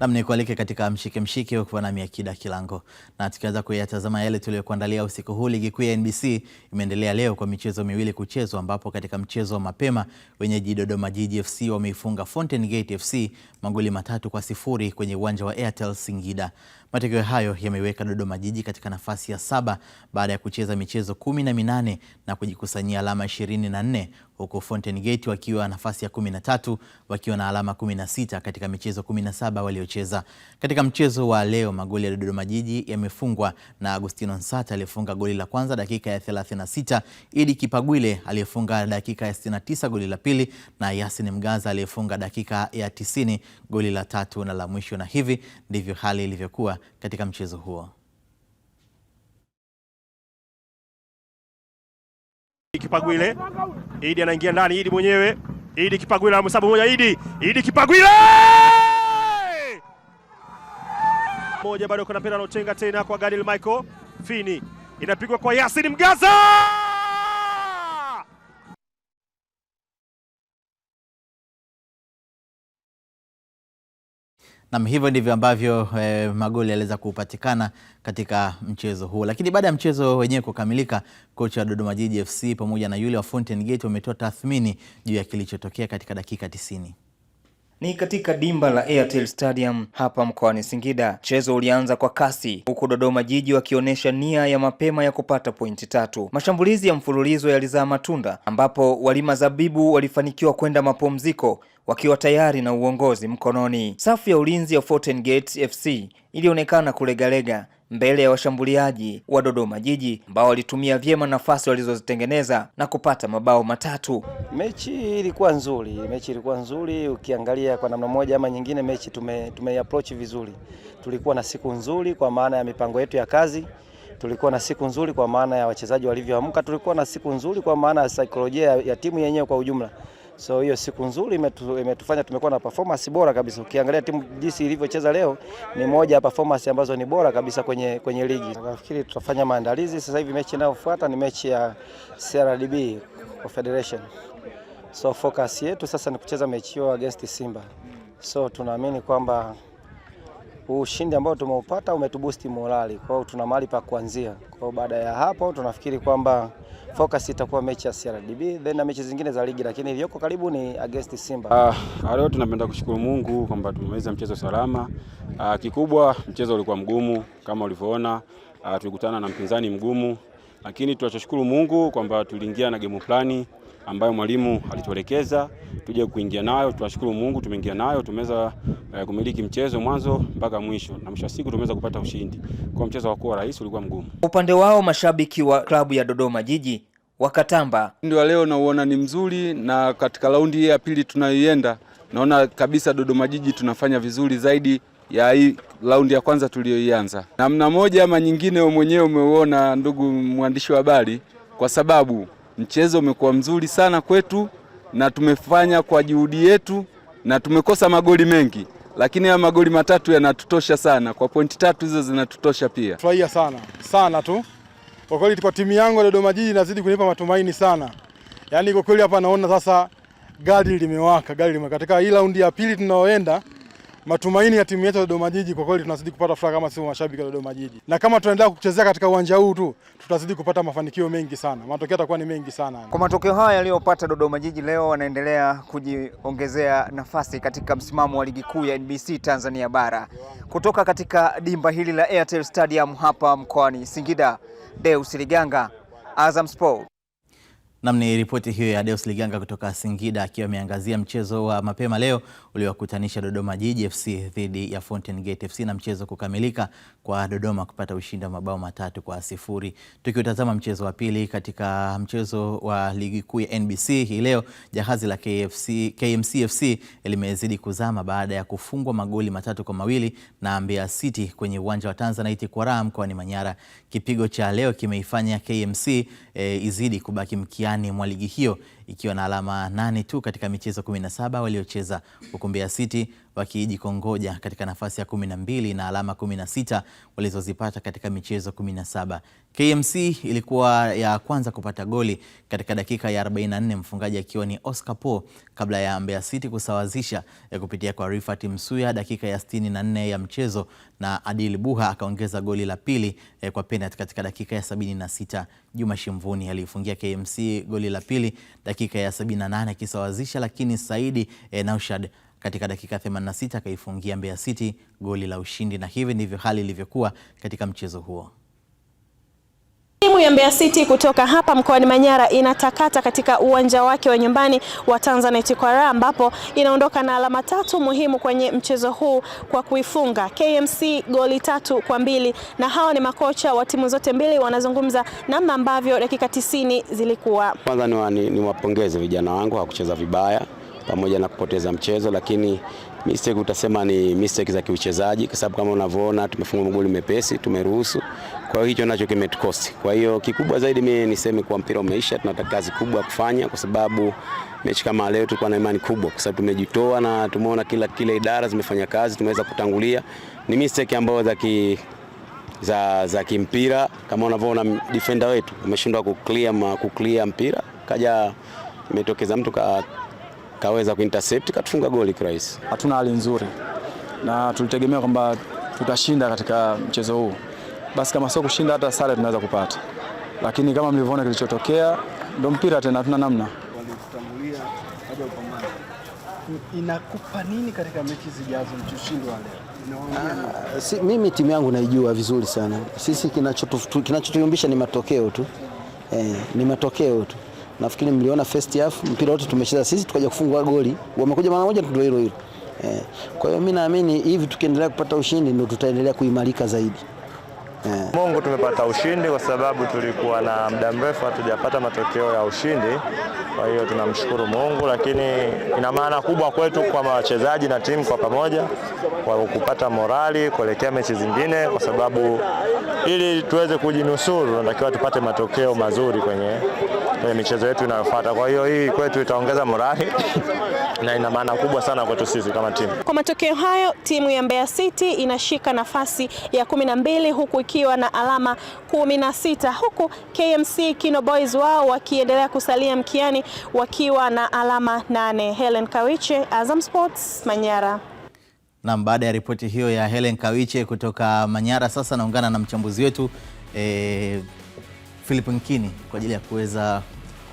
Namni kualike katika mshike ukiwa na Akida Kilango. Na tukianza kuyatazama yale tuliyokuandalia usiku huu, ligi kuu ya NBC imeendelea leo kwa michezo miwili kuchezwa, ambapo katika mchezo wa mapema wenyeji Dodoma Jiji FC wameifunga Fountain Gate FC magoli 3-0 kwenye uwanja wa Airtel Singida. Matokeo hayo yameweka Dodoma Jiji katika nafasi ya 7 baada ya kucheza michezo 18 na kujikusanyia alama 24, huku Fountain Gate wakiwa nafasi ya 13 wakiwa na alama 16 katika michezo 17 waliocheza. Katika mchezo wa leo, magoli ya Dodoma Jiji yamefungwa na Agustino Nsata aliyefunga goli la kwanza dakika ya 36, Idi Kipagwile aliyefunga dakika ya 69 goli la pili, na Yasin Mgaza aliyefunga dakika ya 90 goli la tatu na la mwisho, na hivi ndivyo hali ilivyokuwa katika mchezo huo. Kipagwile, Idi anaingia ndani, Idi mwenyewe, Idi Kipagwile anamhesabu moja, Idi Kipagwile! Moja bado kuna pena anotenga tena kwa Gadil Michael, Fini, inapigwa kwa Yasin Mgaza! Na hivyo ndivyo ambavyo magoli yaliweza kupatikana katika mchezo huo. Lakini baada ya mchezo wenyewe kukamilika, kocha wa Dodoma Jiji FC pamoja na yule wa Fountain Gate wametoa tathmini juu ya kilichotokea katika dakika 90. Ni katika dimba la Airtel Stadium hapa mkoani Singida. Mchezo ulianza kwa kasi, huku Dodoma Jiji wakionyesha nia ya mapema ya kupata pointi 3. Mashambulizi ya mfululizo yalizaa matunda, ambapo walima zabibu walifanikiwa kwenda mapumziko wakiwa tayari na uongozi mkononi. Safu ya ulinzi ya Fountain Gate FC ilionekana kulegalega mbele ya washambuliaji wa Dodoma Jiji ambao walitumia vyema nafasi walizozitengeneza na kupata mabao 3. Mechi ilikuwa nzuri, ukiangalia kwa namna moja ama nyingine mechi tumeapproach vizuri. Tulikuwa na siku nzuri kwa maana ya mipango yetu ya kazi, tulikuwa na siku nzuri kwa maana ya wachezaji walivyoamka, tulikuwa na siku nzuri kwa maana ya saikolojia ya timu yenyewe kwa ujumla. So hiyo siku nzuri imetufanya tumekuwa na performance bora kabisa. Ukiangalia timu jinsi ilivyocheza leo, ni moja ya performance ambazo ni bora kabisa kwenye ligi. Nafikiri tutafanya maandalizi sasa hivi, mechi inayofuata ni mechi ya CRDB Confederation. So focus yetu sasa ni kucheza mechi hiyo against Simba. So tunaamini kwamba ushindi ambao tumeupata umetuboost morali. Kwa hiyo tuna mahali pa kuanzia. Kwa hiyo baada ya hapo tunafikiri kwamba focus itakuwa mechi ya CRDB then na mechi zingine za ligi, lakini iliyoko karibu ni against Simba. Leo tunapenda kushukuru Mungu kwamba tumemaliza mchezo salama. Kikubwa mchezo ulikuwa mgumu kama ulivyoona, tulikutana na mpinzani mgumu, lakini tunashukuru Mungu kwamba tuliingia na game plani ambayo mwalimu alituelekeza tuje kuingia nayo. Tunashukuru Mungu tumeingia nayo, tumeweza kumiliki mchezo mwanzo mpaka mwisho, na mwisho wa siku tumeweza kupata ushindi. Kwa mchezo wa rahisi ulikuwa mgumu. Upande wao mashabiki wa klabu ya Dodoma Jiji wakatamba. Ndio leo nauona ni mzuri, na katika raundi ya pili tunayoienda naona kabisa Dodoma Jiji tunafanya vizuri zaidi ya hii raundi ya kwanza tuliyoianza. Namna moja ama nyingine wewe mwenyewe umeuona, ndugu mwandishi wa habari, kwa sababu mchezo umekuwa mzuri sana kwetu na tumefanya kwa juhudi yetu na tumekosa magoli mengi, lakini ya magoli 3 yanatutosha sana. Kwa pointi 3 hizo zinatutosha pia. Furahia sana tu. Kwa kweli kwa timu yangu Dodoma Jiji inazidi kunipa matumaini sana. Yaani kwa kweli hapa naona sasa gari limewaka. Katika hii raundi ya pili tunaoenda, matumaini ya timu yetu Dodoma Jiji kwa kweli tunazidi kupata furaha kama sisi mashabiki wa Dodoma Jiji. Na kama tunaendelea kuchezea katika uwanja huu tu, tutazidi kupata mafanikio mengi sana. Matokeo yatakuwa ni mengi sana. Kwa matokeo haya yaliyopata Dodoma Jiji leo, wanaendelea kujiongezea nafasi katika msimamo wa ligi kuu ya NBC Tanzania bara. Kutoka katika dimba hili la Airtel Stadium hapa mkoani Singida, Deus Liganga, Azam Sport. Namni ripoti hiyo ya Deus Liganga kutoka Singida akiwa ameangazia mchezo wa mapema leo uliowakutanisha Dodoma Jiji FC dhidi ya Fountain Gate FC, na mchezo kukamilika kwa Dodoma kupata ushindi wa mabao 3-0. Tukiutazama mchezo wa pili katika mchezo wa ligi kuu ya NBC hii leo, jahazi la KMC FC limezidi kuzama baada ya kufungwa magoli 3-2 na Mbeya City kwenye uwanja wa Tanzanite kwa Raha mkoani Manyara. Kipigo cha leo kimeifanya KMC izidi kubaki mkiani mwa ligi hiyo ikiwa na alama 8 tu katika michezo 17 waliocheza, huku Mbeya City wakijikongoja katika nafasi ya 12 na alama 16 walizozipata katika michezo 17. KMC ilikuwa ya kwanza kupata goli katika dakika ya 44, mfungaji akiwa ni Oscar Paul, kabla ya Mbeya City kusawazisha kupitia kwa Rifat Msuya dakika ya 64 ya mchezo, na Adil Buha akaongeza goli la pili kwa penalti katika dakika ya 76. Juma Shimvuni alifungia KMC goli la pili dakika ya 78 akisawazisha, lakini Saidi Naushad katika dakika 86 akaifungia Mbeya City goli la ushindi, na hivi ndivyo hali ilivyokuwa katika mchezo huo. Timu ya Mbeya City kutoka hapa mkoani Manyara inatakata katika uwanja wake wa nyumbani wa Tanzanite Kwara, ambapo inaondoka na alama 3 muhimu kwenye mchezo huu kwa kuifunga KMC goli 3-2, na hawa ni makocha wa timu zote mbili wanazungumza namna ambavyo dakika 90 zilikuwa. Kwanza ni wapongeze vijana wangu, hawakucheza vibaya pamoja na kupoteza mchezo, lakini mistake utasema ni mistake za kiuchezaji, kwa sababu kama unavyoona tumefunga magoli mepesi, tumeruhusu. Kwa hiyo hicho nacho kimetukosti. Kwa hiyo kikubwa zaidi mimi niseme kwa mpira umeisha, tunataka kazi kubwa kufanya, kwa sababu mechi kama leo tulikuwa na imani kubwa, kwa sababu tumejitoa na tumeona kila idara zimefanya kazi, tumeweza kutangulia. Ni mistake ambayo za kimpira, kama unavyoona defender wetu ameshindwa kuclear mpira, kaja imetokeza mtu kaweza kuintercept katufunga goli kirahisi. Hatuna hali nzuri na tulitegemea kwamba tutashinda katika mchezo huu. Basi kama sio kushinda, hata sare tunaweza kupata, lakini kama mlivyoona kilichotokea ndio mpira tena, hatuna namna. Walitutangulia haja upambana. Inakupa nini katika mechi zijazo mchushindi wale? Mimi timu yangu naijua vizuri sana. Sisi kinachotuyumbisha ni matokeo tu. Ni matokeo tu. Nafikiri mliona first half mpira wote tumecheza sisi, tukaja kufungwa goli, wamekuja mara moja ndio hilo. Kwa hiyo mimi naamini hivi tukiendelea kupata ushindi ndio tutaendelea kuimarika zaidi. Mungu tumepata ushindi kwa sababu tulikuwa na muda mrefu hatujapata matokeo ya ushindi. Kwa hiyo tunamshukuru Mungu, lakini ina maana kubwa kwetu kwa wachezaji na timu kwa pamoja kwa kupata morali kuelekea mechi zingine, kwa sababu ili tuweze kujinusuru tunatakiwa tupate matokeo mazuri kwenye michezo yetu inayofuata. Kwa hiyo hii kwetu itaongeza morali na ina maana kubwa sana kwetu sisi kama timu. Kwa matokeo hayo, timu ya Mbeya City inashika nafasi ya 12 huku ikiwa na alama 16, huku KMC Kino Boys wao wakiendelea kusalia mkiani wakiwa na alama 8. Helen Kawiche, Azam Sports, Manyara. Na baada ya ripoti hiyo ya Helen Kawiche kutoka Manyara, sasa naungana na mchambuzi wetu Philip Nkini kwa ajili ya kuweza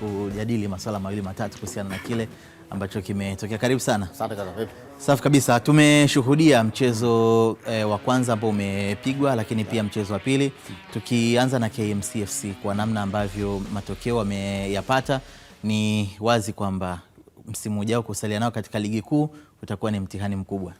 kujadili masuala mawili matatu kuhusiana na kile ambacho kimetokea. Karibu sana. Asante sana. Vipi? Safi kabisa. Tumeshuhudia mchezo wa kwanza ambao umepigwa, lakini pia mchezo wa pili. Tukianza na KMC FC, kwa namna ambavyo matokeo wameyapata, ni wazi kwamba msimu ujao kusalia nao katika ligi kuu utakuwa ni mtihani mkubwa.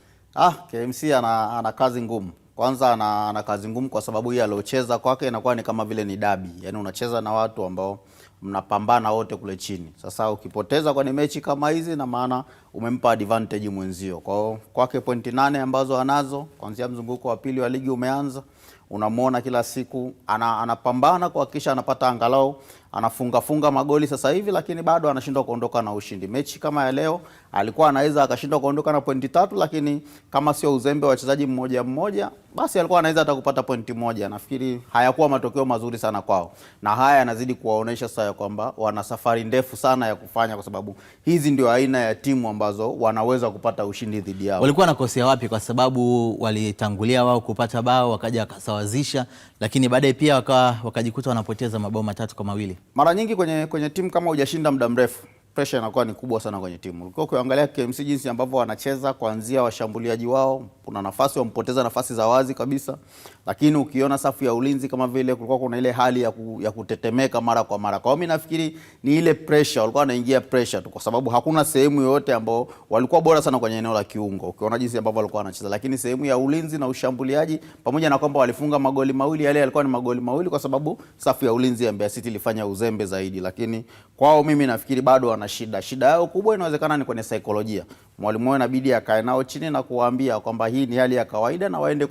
KMC ana kazi ngumu. Kwanza ana kazi ngumu kwa sababu hii aliocheza kwake inakuwa ni kama vile ni dabi. Yaani unacheza na watu ambao mnapambana wote kule chini. Sasa ukipoteza kwenye mechi kama hizi, na maana umempa advantage mwenzio. Kwa hiyo kwake pointi 8 ambazo anazo kuanzia mzunguko wa pili wa ligi umeanza, unamuona kila siku anapambana kuhakikisha anapata angalau anafunga magoli sasa hivi, lakini bado anashindwa kuondoka na ushindi. Mechi kama ya leo alikuwa anaweza akashindwa kuondoka na pointi 3, lakini kama sio uzembe wa wachezaji mmoja basi alikuwa anaweza hata kupata pointi 1. Nafikiri hayakuwa matokeo mazuri sana kwao, na haya yanazidi kuwaonesha sasa kwamba wana safari ndefu sana ya kufanya, kwa sababu hizi ndio aina ya timu ambazo wanaweza kupata ushindi dhidi yao. Walikuwa nakosea wapi? Kwa sababu walitangulia wao kupata bao, wakaja wakasawazisha, lakini baadaye pia wakajikuta wanapoteza mabao 3-2. Mara nyingi kwenye timu kama hujashinda muda mrefu, pressure inakuwa ni kubwa sana kwenye timu. Ulikuwa ukiangalia KMC jinsi ambavyo wanacheza kuanzia washambuliaji wao, kuna nafasi wampoteza nafasi za wazi kabisa, lakini ukiona safu ya ulinzi kama vile kulikuwa kuna ile hali ya kutetemeka mara kwa mara. Kwa hiyo mimi nafikiri ni ile pressure, walikuwa wanaingia pressure tu, kwa sababu hakuna sehemu yoyote ambao walikuwa bora sana kwenye eneo la kiungo. Ukiona jinsi ambavyo walikuwa wanacheza, lakini sehemu ya ulinzi na ushambuliaji, pamoja na kwamba walifunga magoli mawili, yale yalikuwa ni magoli mawili kwa sababu safu ya ulinzi ya Mbeya City ilifanya uzembe zaidi, lakini kwao mimi nafikiri bado wana shida yao kubwa inawezekana ni kwenye saikolojia. Mwalimu wao inabidi akae nao chini na kuwaambia kwamba hii ni hali ya kawaida, na waende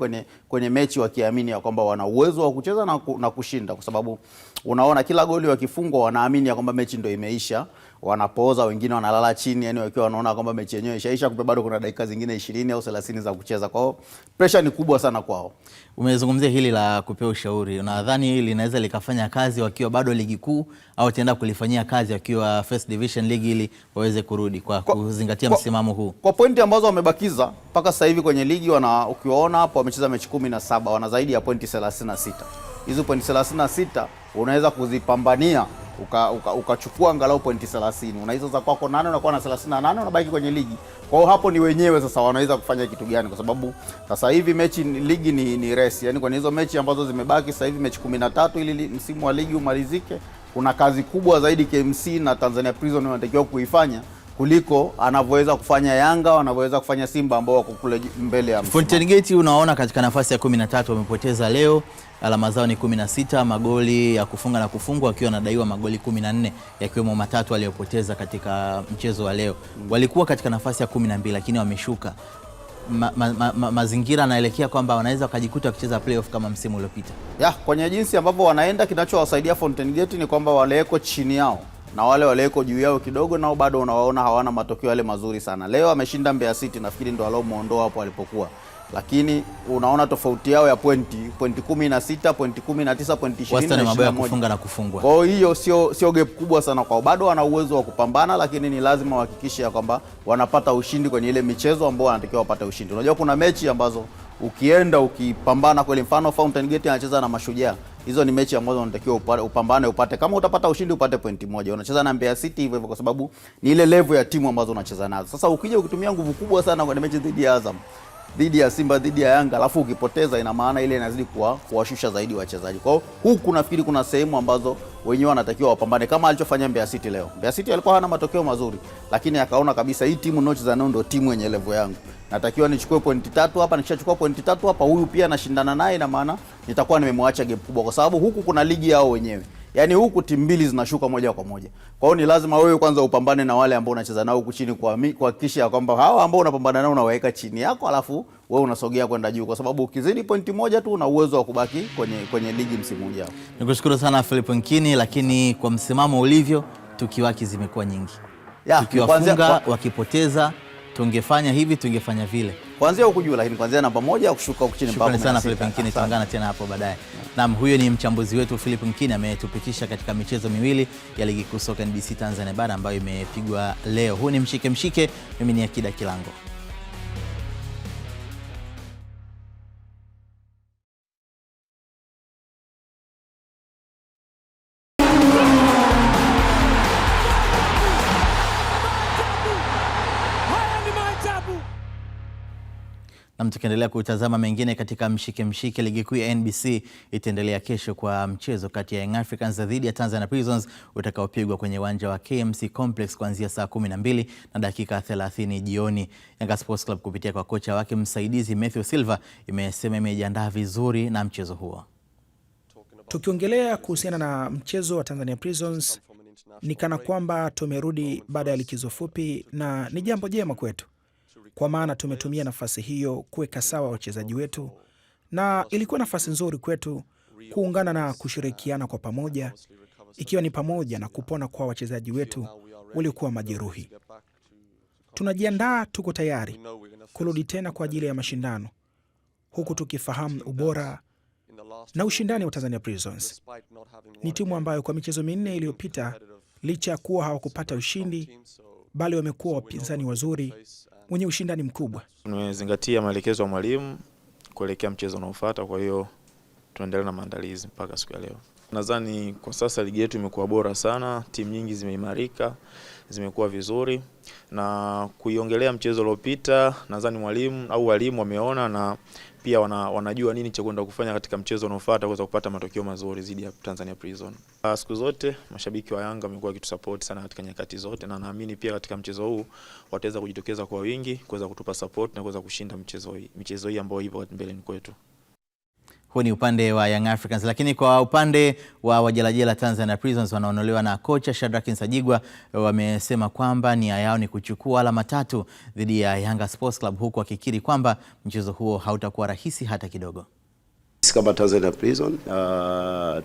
kwenye mechi wakiamini ya kwamba wana uwezo wa kucheza na kushinda, kwa sababu unaona kila goli wakifungwa wanaamini ya kwamba mechi ndio imeisha, wanapooza, wengine wanalala chini, yani wakiwa wanaona kwamba mechi yenyewe ishaisha, kumbe bado kuna dakika zingine 20 au 30 za kucheza. Kwa hiyo pressure ni kubwa sana kwao. Umezungumzia hili la kupewa ushauri. Unadhani hili linaweza likafanya kazi wakiwa bado ligi kuu au tenda kulifanyia kazi wakiwa First Division League ili waweze kurudi kwa kuzingatia msimamo huu? Kwa pointi ambazo wamebakiza mpaka sasa hivi kwenye ligi, ukiwaona hapo wamecheza mechi 17, wana zaidi ya pointi 36. Hizo pointi 36 unaweza kuzipambania ukachukua angalau pointi 30. Unaweza za kwako 8 unakuwa na 38 unabaki kwenye ligi. Kwa hiyo hapo ni wenyewe sasa wanaweza kufanya kitu gani, kwa sababu sasa hivi ligi ni race. Yaani kwenye hizo mechi ambazo zimebaki sasa hivi mechi 13 ili msimu wa ligi umalizike, kuna kazi kubwa zaidi KMC na Tanzania Prison wanatakiwa kuifanya kuliko anavyoweza kufanya Yanga, wanavyoweza kufanya Simba ambao wako kule mbele ya msimu. Fountain Gate unaona katika nafasi ya 13 wamepoteza leo, alama zao ni 16, magoli ya kufunga na kufungwa wakiwa wanadaiwa magoli 14 yakiwemo matatu aliyopoteza katika mchezo wa leo. Walikuwa katika nafasi ya 12 lakini wameshuka. Mazingira yanaelekea kwamba wanaweza wakajikuta wakicheza playoff kama msimu uliopita. Kwenye jinsi ambavyo wanaenda, kinachowasaidia Fountain Gate ni kwamba waleko chini yao na wale waleko juu yao kidogo nao bado unawaona hawana matokeo yale mazuri sana. Leo ameshinda Mbeya City, nafikiri ndo aliomuondoa hapo alipokuwa. Lakini unaona tofauti yao ya pointi 16, pointi 19, pointi 20 wastani mabao ya kufunga na kufungwa. Kwa hiyo sio gap kubwa sana kwao. Bado wana uwezo wa kupambana, lakini ni lazima wahakikishe kwamba wanapata ushindi kwenye ile michezo ambao wanatakiwa wapate ushindi. Unajua kuna mechi ambazo ukienda ukipambana kweli, mfano Fountain Gate anacheza na Mashujaa. Hizo ni mechi ambazo unatakiwa upambane upate. Kama utapata ushindi upate pointi 1. Unacheza na Mbeya City hivyo kwa sababu ni ile level ya timu ambazo unacheza nazo. Sasa ukija ukitumia nguvu kubwa sana kwenye mechi dhidi ya Azam, dhidi ya Simba, dhidi ya Yanga, alafu ukipoteza, ina maana ile inazidi kuwashusha zaidi wachezaji. Kwa hiyo huku nafikiri kuna sehemu ambazo wenyewe wanatakiwa wapambane kama alichofanya Mbeya City leo. Mbeya City alikuwa hana matokeo mazuri, lakini akaona kabisa hii timu ninayocheza nayo ndio timu yenye level yangu. Natakiwa nichukue pointi 3 hapa, nikishachukua pointi 3 hapa huyu pia anashindana naye, na maana nitakuwa nimemwacha gap kubwa, kwa sababu huku kuna ligi yao wenyewe. Yaani huku timu mbili zinashuka moja kwa moja. Kwa hiyo ni lazima wewe kwanza upambane na wale ambao unacheza nao huku chini, kuhakikisha kwamba hawa ambao unapambana nao unaweka chini yako, alafu wewe unasogea kwenda juu, kwa sababu ukizidi pointi 1 tu una uwezo wa kubaki kwenye ligi msimu ujao. Nikushukuru sana Philip Nkini, lakini kwa msimamo ulivyo tukiwaki zimekuwa nyingi. Tukiwafunga wakipoteza, tungefanya hivi, tungefanya vile. Kuanzia huku juu, lakini kuanzia namba 1 kushuka huku chini mpaka. Shukrani sana Philip Nkini, tutaungana tena hapo baadaye. Naam, huyo ni mchambuzi wetu Philip Nkini, ametupitisha katika michezo miwili ya ligi kuu soka NBC Tanzania Bara ambayo imepigwa leo. Huu ni mshike mshike, mimi ni Akida Kilango. Na tukiendelea kutazama mengine katika mshike mshike, ligi kuu ya NBC itaendelea kesho kwa mchezo kati ya Young Africans dhidi ya Tanzania Prisons utakaopigwa kwenye uwanja wa KMC Complex kuanzia saa 12 na dakika 30 jioni. Yanga Sports Club kupitia kwa kocha wake msaidizi Matthew Silva imesema imejiandaa vizuri na mchezo huo. Tukiongelea kuhusiana na mchezo wa Tanzania Prisons, ni kana kwamba tumerudi baada ya likizo fupi, na ni jambo jema kwetu, kwa maana tumetumia nafasi hiyo kuweka sawa wachezaji wetu, na ilikuwa nafasi nzuri kwetu kuungana na kushirikiana kwa pamoja, ikiwa ni pamoja na kupona kwa wachezaji wetu waliokuwa majeruhi. Tunajiandaa, tuko tayari kurudi tena kwa ajili ya mashindano, huku tukifahamu ubora na ushindani wa Tanzania Prisons. Ni timu ambayo kwa michezo 4 iliyopita, licha ya kuwa hawakupata ushindi, bali wamekuwa wapinzani wazuri wenye ushindani mkubwa. Tumezingatia maelekezo ya mwalimu kuelekea mchezo unaofuata, kwa hiyo tunaendelea na maandalizi mpaka siku ya leo. Nadhani kwa sasa ligi yetu imekuwa bora sana, timu nyingi zimeimarika, zimekuwa vizuri, na kuiongelea mchezo uliopita, nadhani mwalimu au walimu wameona na pia wanajua nini cha kwenda kufanya katika mchezo unaofuata kuweza kupata matokeo mazuri dhidi ya Tanzania Prison. Siku zote mashabiki wa Yanga wamekuwa wakitusupport sana katika nyakati zote, na naamini pia katika mchezo huu wataweza kujitokeza kwa wingi kuweza kutupa support na kuweza kushinda michezo hii ambayo ipo mbele kwetu. Huu ni upande wa Young Africans, lakini kwa upande wa wajelajela Tanzania Prisons wanaonolewa na kocha Shadrack Nsajigwa, wamesema kwamba nia yao ni kuchukua alama 3 dhidi ya Yanga Sports Club, huku akikiri kwamba mchezo huo hautakuwa rahisi hata kidogo. Sisi kama Tanzania Prison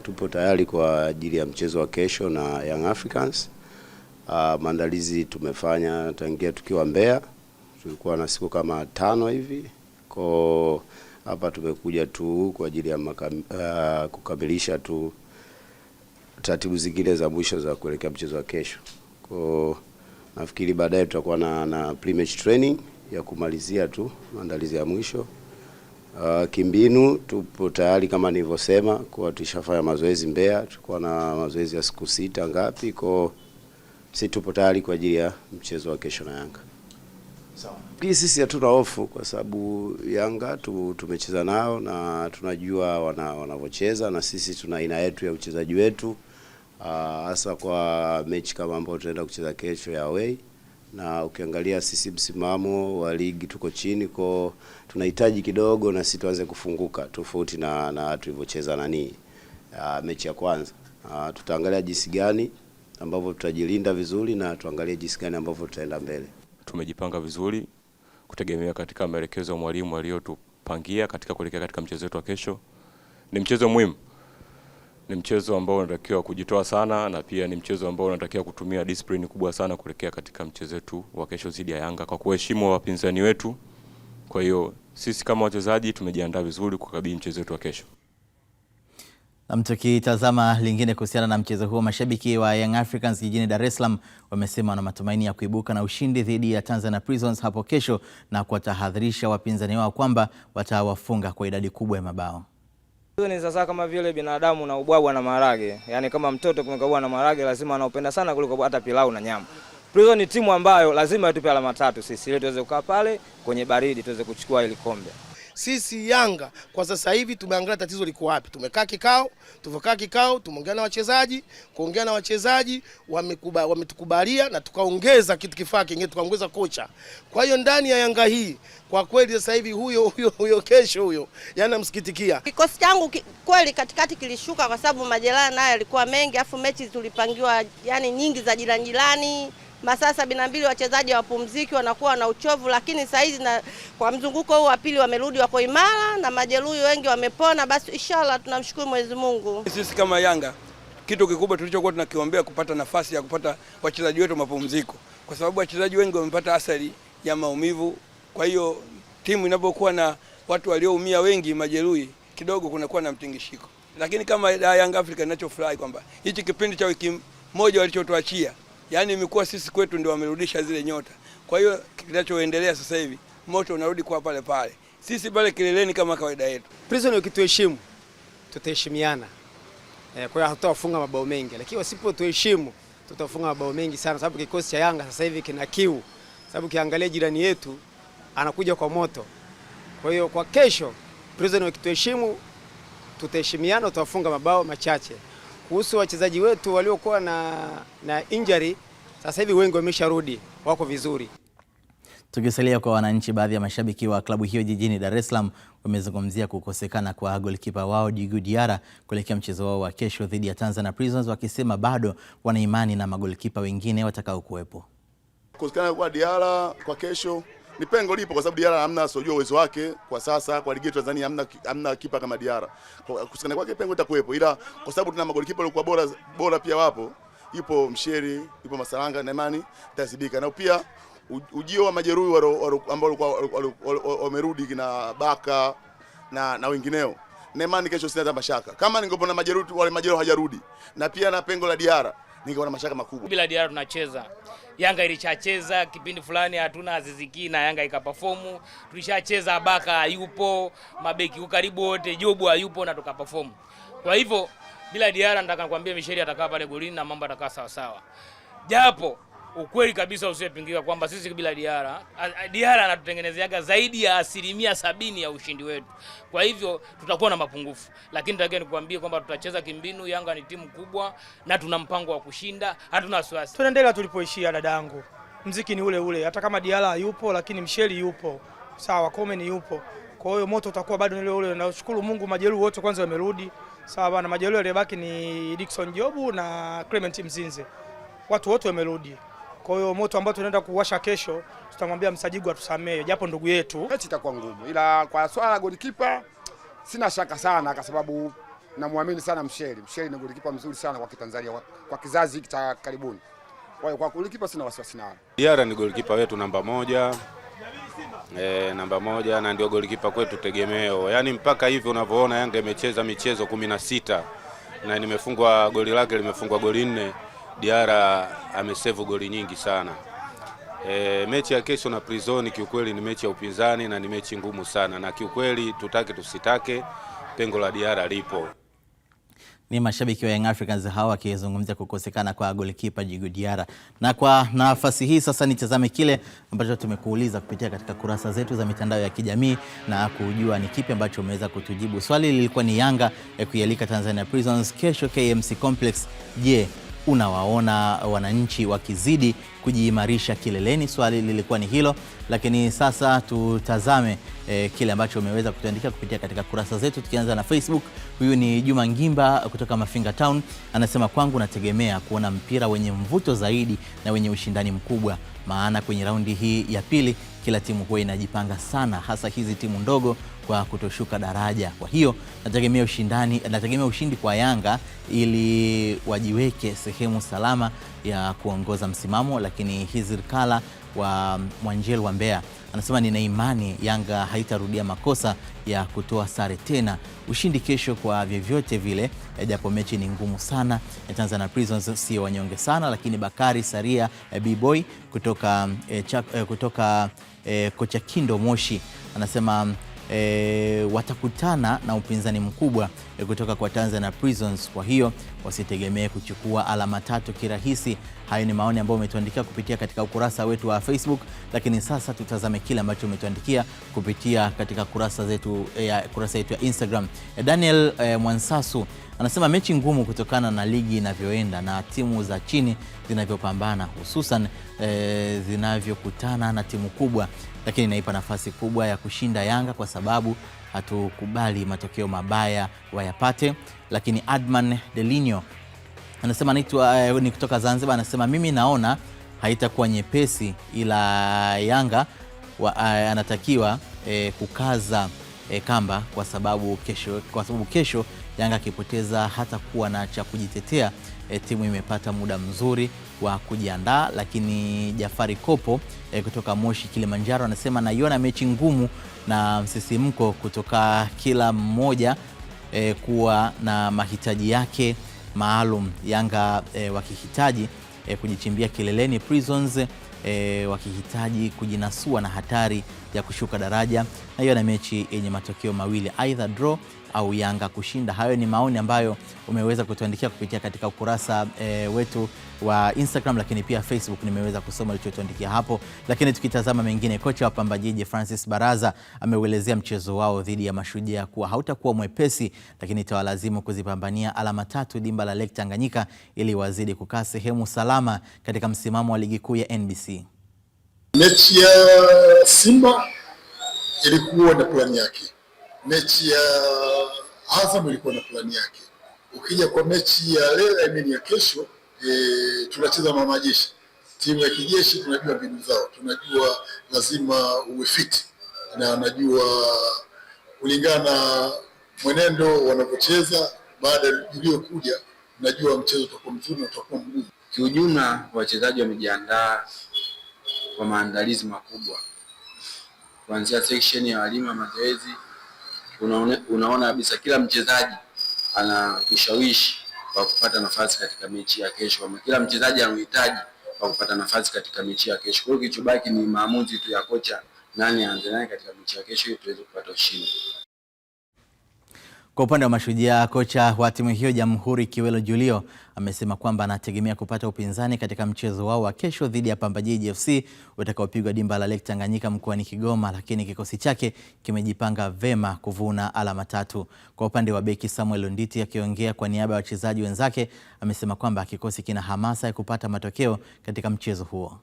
tupo tayari kwa ajili ya mchezo wa kesho na Young Africans. Maandalizi tumefanya tangia tukiwa Mbeya. Tulikuwa na siku kama 5 hivi. Kwa hapa tumekuja tu kwa ajili ya kukamilisha tu taratibu zingine za mwisho za kuelekea mchezo wa kesho. Kwa nafikiri baadaye tutakuwa na pre-match training ya kumalizia tu maandalizi ya mwisho. Kimbinu tupo tayari kama nilivyosema, kwa tushafanya mazoezi Mbeya, tulikuwa na mazoezi ya siku 6 ngapi, kwa sisi tupo tayari kwa ajili ya mchezo wa kesho na Yanga. Sawa. Sisi hatuna hofu kwa sababu Yanga tumecheza nao na tunajua wanavyocheza, na sisi tuna aina yetu ya uchezaji wetu, hasa kwa mechi kama ambayo tunaenda kucheza kesho ya away. Na ukiangalia sisi msimamo wa ligi tuko chini, kwa tunahitaji kidogo na sisi tuanze kufunguka tofauti na tulivyocheza mechi ya kwanza. Tutaangalia jinsi gani ambavyo tutajilinda vizuri na tuangalie jinsi gani ambavyo tutaenda mbele. Tumejipanga vizuri kutegemea katika maelekezo ya mwalimu aliyotupangia katika kuelekea katika mchezo wetu wa kesho. Ni mchezo muhimu. Ni mchezo ambao unatakiwa kujitoa sana, na pia ni mchezo ambao unatakiwa kutumia discipline kubwa sana kuelekea katika mchezo wetu wa kesho dhidi ya Yanga kwa kuheshimu wapinzani wetu. Kwa hiyo sisi kama wachezaji tumejiandaa vizuri kukabili mchezo wetu wa kesho. Na tukitazama lingine kuhusiana na mchezo huo, mashabiki wa Young Africans jijini Dar es Salaam wamesema wana matumaini ya kuibuka na ushindi dhidi ya Tanzania Prisons hapo kesho, na kuwatahadharisha wapinzani wao kwamba watawafunga kwa idadi kubwa ya mabao. Ni sasa kama vile binadamu na ubwabwa na maharage. Yaani kama mtoto kumekabwa na maharage lazima anaupenda sana kuliko hata pilau na nyama. Prison ni timu ambayo lazima itupe alama 3 sisi ili tuweze kukaa pale kwenye baridi tuweze kuchukua ile kombe. Sisi Yanga kwa sasa hivi tumeangalia tatizo liko wapi. Tumekaa kikao, tumeongea na wachezaji, kuongea na wachezaji wametukubalia na tukaongeza kitu kifaa kingine, tukaongeza kocha. Kwa hiyo ndani ya Yanga hii kwa kweli sasa hivi huyo kesho huyo yanamsikitikia. Kikosi changu kweli katikati kilishuka kwa sababu majeraha nayo yalikuwa mengi, afu mechi tulipangiwa yani nyingi za jirani. Masaa 72 wachezaji wapumziki wanakuwa na uchovu, lakini sasa hizi kwa mzunguko huu wa pili wamerudi wako imara na majeruhi wengi wamepona. Basi inshallah tunamshukuru Mwenyezi Mungu. Sisi kama Yanga kitu kikubwa tulichokuwa tunakiombea kupata nafasi ya kupata wachezaji wetu mapumziko, kwa sababu wachezaji wengi wamepata athari ya maumivu. Kwa hiyo timu inapokuwa na watu walioumia wengi majeruhi kidogo kunakuwa na mtingishiko. Lakini kama Young Africa ninachofurahi kwamba hichi kipindi cha wiki moja walichotuachia, yani imekuwa sisi kwetu ndio wamerudisha zile nyota. Kwa hiyo kinachoendelea sasa hivi moto unarudi kwa pale pale. Sisi pale kileleni kama kawaida yetu. Prison ukituheshimu tutaheshimiana. Kwa hiyo hatutafunga mabao mengi, lakini wasipotuheshimu tutafunga mabao mengi sana, sababu kikosi cha Yanga sasa hivi kina kiu. Sababu kiangalia jirani yetu anakuja kwa moto. Kwa hiyo kwa kesho Prison ukituheshimu tutaheshimiana, tutafunga mabao machache. Kuhusu wachezaji wetu waliokuwa na injury, sasa hivi wengi wamesharudi, wako vizuri. Tukisalia kwa wananchi, baadhi ya mashabiki wa klabu hiyo jijini Dar es Salaam wamezungumzia kukosekana kwa goalkeeper wao Djigui Diarra kuelekea mchezo wao wa kesho dhidi ya Tanzania Prisons, wakisema bado wana imani na magolikipa wengine watakao kuwepo. Kukosekana kwa Diarra kwa kesho ni pengo lipo, kwa sababu Diarra hamna asojua uwezo wake kwa sasa kwa ligi ya Tanzania, hamna kipa kama Diarra. Kukosekana kwake pengo litakuwepo, ila kwa sababu tuna magolikipa walikuwa bora pia wapo. Yupo Msheri, yupo Masalanga na imani tazibika. Na pia ujio wa majeruhi ambao wamerudi kina Baka na wengineo. Na imani kesho sina mashaka. Kama ningepona majeruhi wale majeruhi hajarudi na pia na pengo la Diarra, ningeona mashaka makubwa. Bila Diarra tunacheza. Yanga ilishacheza kipindi fulani hatuna Aziziki na Yanga ikaperform. Tulishacheza Baka yupo, mabeki karibu wote, Jobu hayupo na tukaperform. Kwa hivyo bila Diarra nataka nikwambie Misheri atakaa pale golini na mambo atakaa sawa sawa. Japo ukweli kabisa usiyepingika kwamba sisi bila Diarra anatutengenezeaga zaidi ya 70% ya ushindi wetu. Kwa hivyo tutakuwa na mapungufu. Lakini nataka nikwambie kwamba tutacheza kimbinu. Yanga ni timu kubwa na tuna mpango wa kushinda, hatuna wasiwasi. Tunaendelea tulipoishia dadangu. Mziki ni ule ule. Hata kama Diarra yupo lakini Msheli yupo. Sawa, Komen yupo. Kwa hiyo moto utakuwa bado ni ule ule. Nashukuru Mungu majeruhi wote kwanza wamerudi. Sawa bana, majeruhi waliobaki ni Dickson Jobu na Clement Mzinze. Watu wote wamerudi. Kwa hiyo moto ambao tunaenda kuwasha kesho, tutamwambia Msajigu atusamee japo ndugu yetu. Mechi itakuwa ngumu, ila kwa swala la golikipa sina shaka sana kwa sababu namwamini sana Msheli. Msheli ni golikipa mzuri sana kwa Tanzania kwa kizazi hiki cha karibuni. Kwa hiyo kwa golikipa sina wasiwasi nao. Diarra ni golikipa wetu namba moja. Namba moja na ndio golikipa kwetu tegemeo. Yaani mpaka hivi unavyoona Yanga imecheza michezo 16 na nimefungwa goli lake limefungwa goli 4. Diarra amesave goli nyingi sana. Mechi ya kesho na Prison kiukweli ni mechi ya upinzani na ni mechi ngumu sana, na kiukweli tutake tusitake pengo la Diarra lipo. Ni mashabiki wa Young Africans hawa wakizungumzia kukosekana kwa golikipa Djigui Diarra. Na kwa nafasi hii sasa nitazame kile ambacho tumekuuliza kupitia katika kurasa zetu za mitandao ya kijamii na kujua ni kipi ambacho umeweza kutujibu. Swali lilikuwa ni Yanga kuialika Tanzania Prisons kesho KMC Complex. Je, unawaona wananchi wakizidi kujiimarisha kileleni? Swali lilikuwa ni hilo, lakini sasa tutazame kile ambacho umeweza kutuandikia kupitia katika kurasa zetu, tukianza na Facebook. Huyu ni Juma Ngimba kutoka Mafinga Town, anasema kwangu nategemea kuona mpira wenye mvuto zaidi na wenye ushindani mkubwa, maana kwenye raundi hii ya pili kila timu huwa inajipanga sana, hasa hizi timu ndogo kwa kutoshuka daraja. Kwa hiyo nategemea ushindi kwa Yanga ili wajiweke sehemu salama ya kuongoza msimamo. Lakini Hizir Kala wa Mwanjel wa Mbeya anasema nina imani Yanga haitarudia makosa ya kutoa sare tena. Ushindi kesho kwa vyovyote vile, japo mechi ni ngumu sana. Tanzania Prisons sio wanyonge sana. Lakini Bakari Saria B-Boy kutoka kocha Kindo Moshi anasema watakutana na upinzani mkubwa kutoka kwa Tanzania Prisons, kwa hiyo wasitegemee kuchukua alama 3 kirahisi. Hayo ni maoni ambayo umetuandikia kupitia katika ukurasa wetu wa Facebook, lakini sasa tutazame kile ambacho umetuandikia kupitia katika kurasa yetu ya Instagram. Daniel Mwansasu anasema mechi ngumu kutokana na ligi inavyoenda na timu za chini zinavyopambana, hususan zinavyokutana na timu kubwa, lakini naipa nafasi kubwa ya kushinda Yanga kwa sababu hatukubali matokeo mabaya wayapate. Lakini Adman Delinio anasema ni kutoka Zanzibar, anasema mimi naona haitakuwa nyepesi, ila Yanga anatakiwa kukaza kamba kwa sababu kesho Yanga akipoteza hata kuwa na cha kujitetea. Timu imepata muda mzuri wa kujiandaa. Lakini Jafari Kopo kutoka Moshi Kilimanjaro anasema naiona mechi ngumu na msisimko kutoka kila mmoja kuwa na mahitaji yake maalum. Yanga wakihitaji kujichimbia kileleni, Prisons wakihitaji kujinasua na hatari ya kushuka daraja. Na hiyo na mechi yenye matokeo mawili, either draw au Yanga kushinda. Hayo ni maoni ambayo umeweza kutuandikia kupitia katika ukurasa wetu wa Instagram, lakini pia Facebook nimeweza kusoma ulichotuandikia hapo. Lakini tukitazama mengine, kocha wa Pamba Jiji Francis Baraza ameuelezea mchezo wao dhidi ya Mashujaa kuwa hautakuwa mwepesi, lakini itawalazimu kuzipambania alama 3 dimba la Lake Tanganyika ili wazidi kukaa sehemu salama katika msimamo wa ligi kuu ya NBC. Mechi ya Simba ilikuwa na plani yake. Mechi ya Azam ilikuwa na plani yake. Ukija kwa mechi ya leo, ya kesho, tunacheza mama jeshi. Timu ya kijeshi tunajua mbinu zao. Tunajua lazima uwe fit. Na najua kulingana na mwenendo wanapocheza baada ya iliyokuja, najua mchezo utakuwa mzuri na utakuwa mgumu. Kiujumla wachezaji wamejiandaa kwa maandalizi makubwa. Kuanzia section ya walimu wa mazoezi, unaona kabisa kila mchezaji ana ushawishi wa kupata nafasi katika mechi ya kesho, ama kila mchezaji anahitaji wa kupata nafasi katika mechi ya kesho. Kwa hiyo kilichobaki ni maamuzi tu ya kocha, nani aanze naye katika mechi ya kesho ili tuweze kupata ushindi. Kwa upande wa Mashujaa, kocha wa timu hiyo Jamhuri Kiwelo Julio amesema kwamba anategemea kupata upinzani katika mchezo wao wa kesho dhidi ya Pamba Jiji FC utakaopigwa dimba la Lake Tanganyika mkoani Kigoma, lakini kikosi chake kimejipanga vema kuvuna alama 3. Kwa upande wa beki Samuel Nditi akiongea kwa niaba ya wachezaji wenzake amesema kwamba kikosi kina hamasa ya kupata matokeo katika mchezo huo.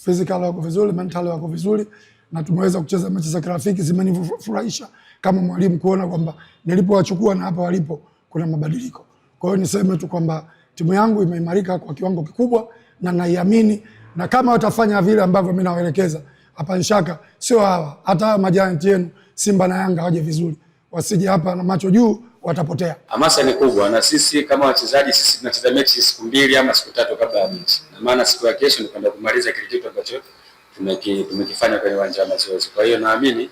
Physical wako vizuri, mental wako vizuri, na tumeweza kucheza mechi za kirafiki, zimenifurahisha kama mwalimu kuona kwamba nilipowachukua na hapa walipo kuna mabadiliko. Kwa hiyo niseme tu kwamba timu yangu imeimarika kwa kiwango kikubwa na naiamini, na kama watafanya vile ambavyo mimi nawaelekeza, hapa nshaka sio hawa, hata majianti yenu Simba na Yanga waje vizuri, wasije hapa na macho juu, watapotea. Hamasa ni kubwa, na sisi kama wachezaji, sisi tunacheza mechi siku 2 ama siku 3 kabla ya mechi, na maana siku ya kesho ni kwenda kumaliza kile kitu ambacho tumekifanya kwenye uwanja wa mazoezi. Kwa hiyo naamini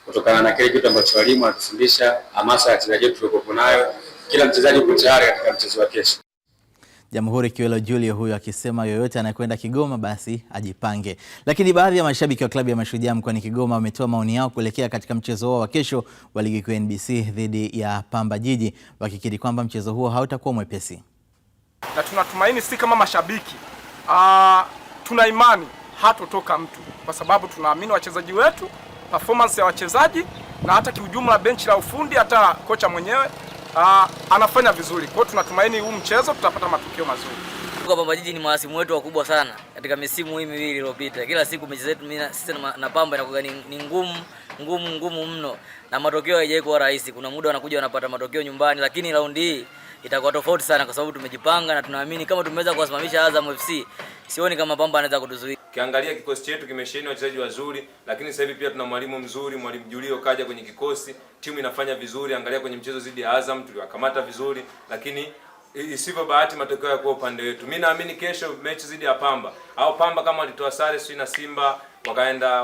kutokana na kile kitu ambacho walimu wanatufundisha, hamasa ya wachezaji wetu tulikuwa nayo, kila mchezaji yuko tayari katika mchezo wa kesho. Jamhuri Kiwelo Julio huyo akisema yoyote anakwenda Kigoma basi ajipange. Lakini baadhi ya mashabiki wa klabu ya Mashujaa mkoani Kigoma wametoa maoni yao kuelekea katika mchezo wao wa kesho wa ligi kuu NBC dhidi ya Pamba Jiji, wakikiri kwamba mchezo huo hautakuwa mwepesi. Na tunatumaini sisi kama mashabiki tuna imani hatotoka mtu, kwa sababu tunaamini wachezaji wetu, performance ya wachezaji na hata kiujumla benchi la ufundi, hata kocha mwenyewe anafanya vizuri. Kwa hiyo tunatumaini huu mchezo tutapata matokeo mazuri. Kwa Pamba Jiji ni mahasimu wetu wakubwa sana katika misimu hii miwili iliyopita. Kila siku mechi zetu sisi na Pamba inakuwa ni ngumu mno, na matokeo haijawahi kuwa rahisi. Kuna muda wanakuja wanapata matokeo nyumbani, lakini raundi hii itakuwa tofauti sana kwa sababu tumejipanga na tunaamini kama tumeweza kuwasimamisha Azam FC, sioni kama Pamba anaweza kutuzuia. Kiangalia kikosi chetu kimesheheni wachezaji wazuri, lakini sasa hivi pia tuna mwalimu mzuri, mwalimu Julio kaja kwenye kikosi, timu inafanya vizuri. Angalia kwenye mchezo dhidi ya Azam tuliwakamata vizuri, lakini isivyo bahati matokeo yako upande wetu. Mimi naamini kesho mechi dhidi ya Pamba au Pamba kama walitoa sare na Simba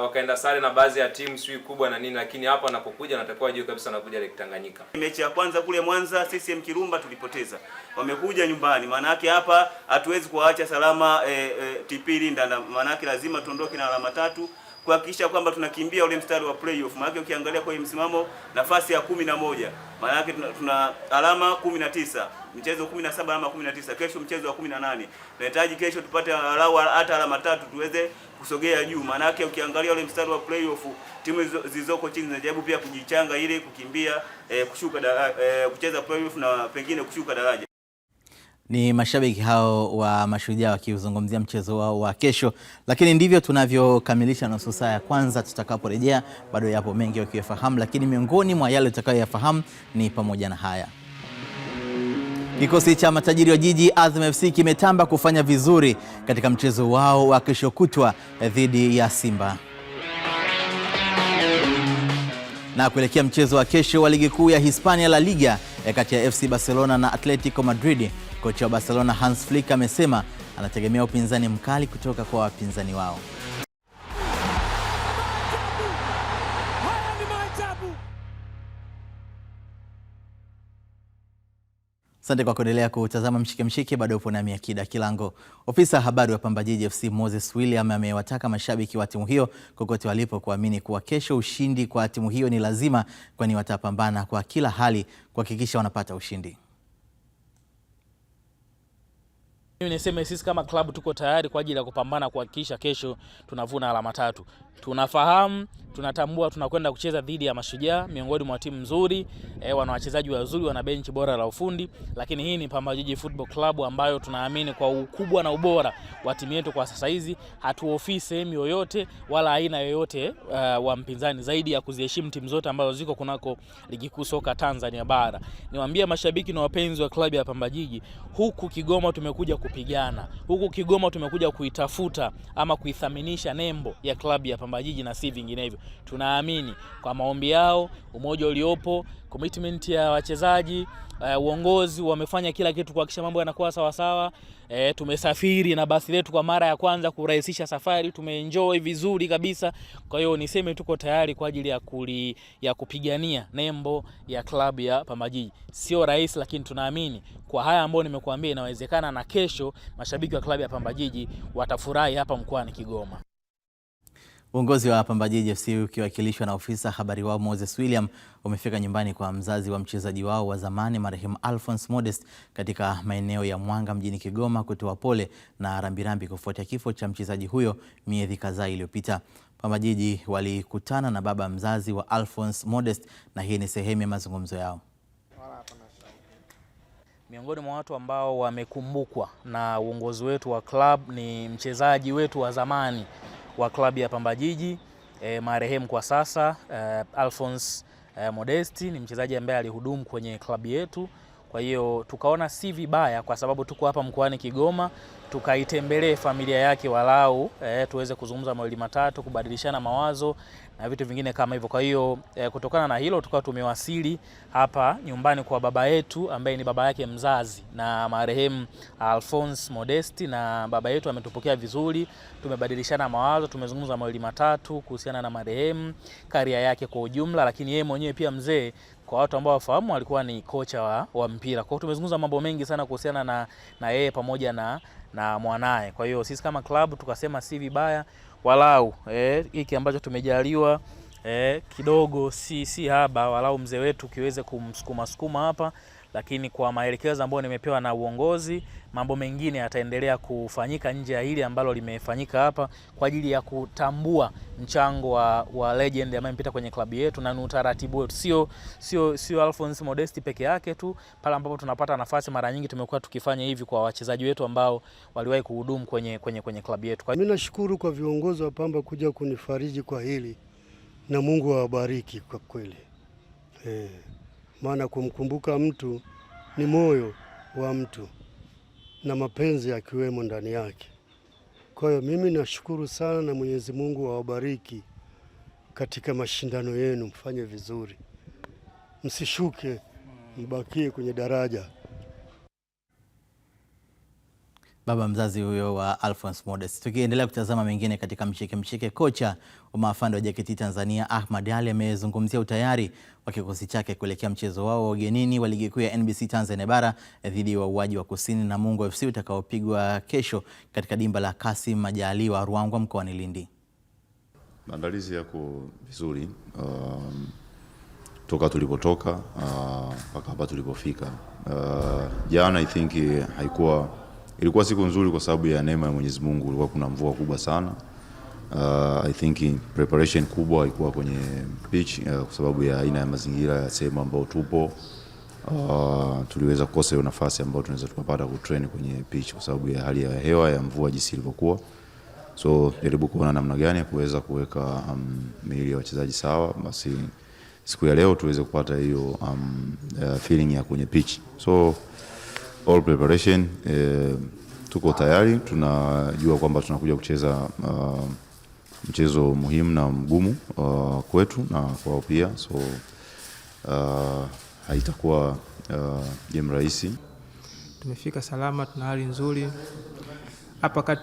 wakaenda sare na baadhi ya timu kubwa na nini, lakini hapa anapokuja natakuwa juu kabisa anakuja Lake Tanganyika. Mechi ya kwanza kule Mwanza CCM Kirumba tulipoteza. Wamekuja nyumbani. Maana yake hapa hatuwezi kuwaacha salama TP Linda, maana yake lazima tuondoke na alama 3 kuhakikisha kwamba tunakimbia ule mstari wa playoff. Maana yake ukiangalia kwa msimamo nafasi ya 11, maana yake tuna alama 19, mchezo 17 alama 19, kesho mchezo wa 18. Tunahitaji kesho tupate hata alama 3 tuweze kusogea juu. Maana yake ukiangalia ule mstari wa playoff, timu zilizoko chini zinajaribu pia kujichanga ili kukimbia kushuka kucheza playoff na pengine kushuka daraja. Ni mashabiki hao wa Mashujaa wakiuzungumzia mchezo wao wa kesho, lakini ndivyo tunavyokamilisha nusu saa ya kwanza. Tutakaporejea bado yapo mengi wakiyafahamu, lakini miongoni mwa yale tutakayoyafahamu ni pamoja na haya. Kikosi cha matajiri wa jiji Azam FC kimetamba kufanya vizuri katika mchezo wao wa kesho kutwa dhidi ya Simba. Na kuelekea mchezo wa kesho wa ligi kuu ya Hispania La Liga kati ya FC Barcelona na Atletico Madrid, kocha wa Barcelona Hans Flick amesema anategemea upinzani mkali kutoka kwa wapinzani wao. Asante kwa kuendelea kutazama Mshike Mshike, bado upo nami Akida Kilango. Ofisa habari wa Pamba Jiji FC Moses William amewataka mashabiki wa timu hiyo kokote walipo kuamini kuwa kesho ushindi kwa timu hiyo ni lazima, kwani watapambana kwa kila hali kuhakikisha wanapata ushindi. Mimi niseme sisi kama klabu tuko tayari kwa ajili ya kupambana kuhakikisha kesho tunavuna alama 3. Tunafahamu, tunatambua tunakwenda kucheza dhidi ya Mashujaa, miongoni mwa timu nzuri, wana wachezaji wazuri, wana benchi bora la ufundi, lakini hii ni Pamba Jiji Football Club ambayo tunaamini kwa ukubwa na ubora wa timu yetu kwa sasa hizi hatuofii sehemu yoyote wala aina yoyote wa mpinzani zaidi ya kuziheshimu timu zote ambazo ziko kunako ligi kuu soka Tanzania bara. Niwaambie mashabiki na wapenzi wa klabu ya Pamba Jiji, huku Kigoma tumekuja kupigana. Huku Kigoma tumekuja kuitafuta ama kuithaminisha nembo ya klabu ya Pamba Jiji na si vinginevyo. Tunaamini kwa maombi yao, umoja uliopo, commitment ya wachezaji, uongozi wamefanya kila kitu kuhakikisha mambo yanakuwa sawa sawa. Tumesafiri na basi letu kwa mara ya kwanza kurahisisha safari, tumeenjoy vizuri kabisa. Kwa hiyo niseme tuko tayari kwa ajili ya kupigania nembo ya klabu ya Pamba Jiji. Sio rahisi, lakini tunaamini kwa haya ambayo nimekuambia inawezekana, na kesho mashabiki wa klabu ya Pamba Jiji watafurahi hapa mkoani Kigoma. Uongozi wa Pamba Jiji FC ukiwakilishwa na ofisa habari wao Moses William umefika nyumbani kwa mzazi wa mchezaji wao wa zamani marehemu Alphonse Modest katika maeneo ya Mwanga mjini Kigoma kutoa pole na rambirambi kufuatia kifo cha mchezaji huyo miezi kadhaa iliyopita. Pamba Jiji walikutana na baba mzazi wa Alphonse Modest na hii ni sehemu ya mazungumzo yao. Miongoni mwa watu ambao wamekumbukwa na uongozi wetu wa club ni mchezaji wetu wa zamani wa klabu ya Pamba Jiji, marehemu kwa sasa Alphonse Modesti. Ni mchezaji ambaye alihudumu kwenye klabu yetu Kwa hiyo tukaona si vibaya, kwa sababu tuko hapa mkoani Kigoma, tukaitembelee familia yake walau tuweze kuzungumza mawili matatu, kubadilishana mawazo na vitu vingine kama hivyo. Kwa hiyo kutokana na hilo tukawa tumewasili hapa nyumbani kwa baba yetu ambaye ni baba yake mzazi na marehemu Alphonse Modesti, na baba yetu ametupokea vizuri, tumebadilishana mawazo, tumezungumza mawili matatu kuhusiana na marehemu, karia yake kwa ujumla, lakini yeye mwenyewe pia mzee, kwa watu ambao wafahamu, alikuwa ni kocha wa mpira. Kwa hiyo tumezungumza mambo mengi sana kuhusiana na yeye pamoja na mwanae. Kwa hiyo sisi kama club tukasema si vibaya walau hiki ambacho tumejaliwa kidogo si haba, walau mzee wetu kiweze kumsukuma hapa, lakini kwa maelekezo ambayo nimepewa na uongozi, mambo mengine yataendelea kufanyika nje ya hili ambalo limefanyika hapa kwa ajili ya kutambua mchango wa legend ambaye mpita kwenye klabu yetu, na ni utaratibu wetu, sio Alphonse Modesti peke yake tu. Pale ambapo tunapata nafasi, mara nyingi tumekuwa tukifanya hivi kwa wachezaji wetu ambao waliwahi kuhudumu kwenye klabu yetu. Mimi nashukuru kwa viongozi wa Pamba kuja kunifariji kwa hili, na Mungu awabariki kwa kweli. Maana kumkumbuka mtu ni moyo wa mtu na mapenzi yakiwemo ndani yake. Kwa hiyo mimi nashukuru sana, na Mwenyezi Mungu awabariki katika mashindano yenu, mfanye vizuri, msishuke, mbakie kwenye daraja. Baba mzazi huyo wa Alphonse Modesti. Tukiendelea kutazama mengine katika mshike, kocha wa maafande wa JKT Tanzania Ahmad Ally amezungumzia utayari wa kikosi chake kuelekea mchezo wao wa ugenini wa ligi kuu ya NBC Tanzania Bara dhidi ya Wauaji wa Kusini Namungo FC utakaopigwa kesho katika dimba la Kassim Majaliwa Ruangwa mkoani Lindi. Maandalizi yako vizuri toka tulipotoka mpaka hapa tulipofika. Jana I think ilikuwa siku nzuri kwa sababu ya neema ya Mwenyezi Mungu. Ilikuwa kuna mvua kubwa sana. I think preparation kubwa ilikuwa kwenye pitch kwa sababu ya aina ya mazingira ya sehemu ambayo tupo. Tuliweza kukosa hiyo nafasi ambayo tunaweza tukapata kutrain kwenye pitch kwa sababu ya hali ya hewa ya mvua jinsi ilivyokuwa. So jaribu kuona namna gani ya kuweza kuweka miili ya wachezaji sawa, basi siku ya leo tuweze kupata hiyo feeling ya kwenye pitch. So all preparation, tuko tayari, tunajua kwamba tunakuja kucheza mchezo muhimu na mgumu kwetu na kwao pia, so haitakuwa game rahisi. Tumefika salama, tuna hali nzuri. Hapa kati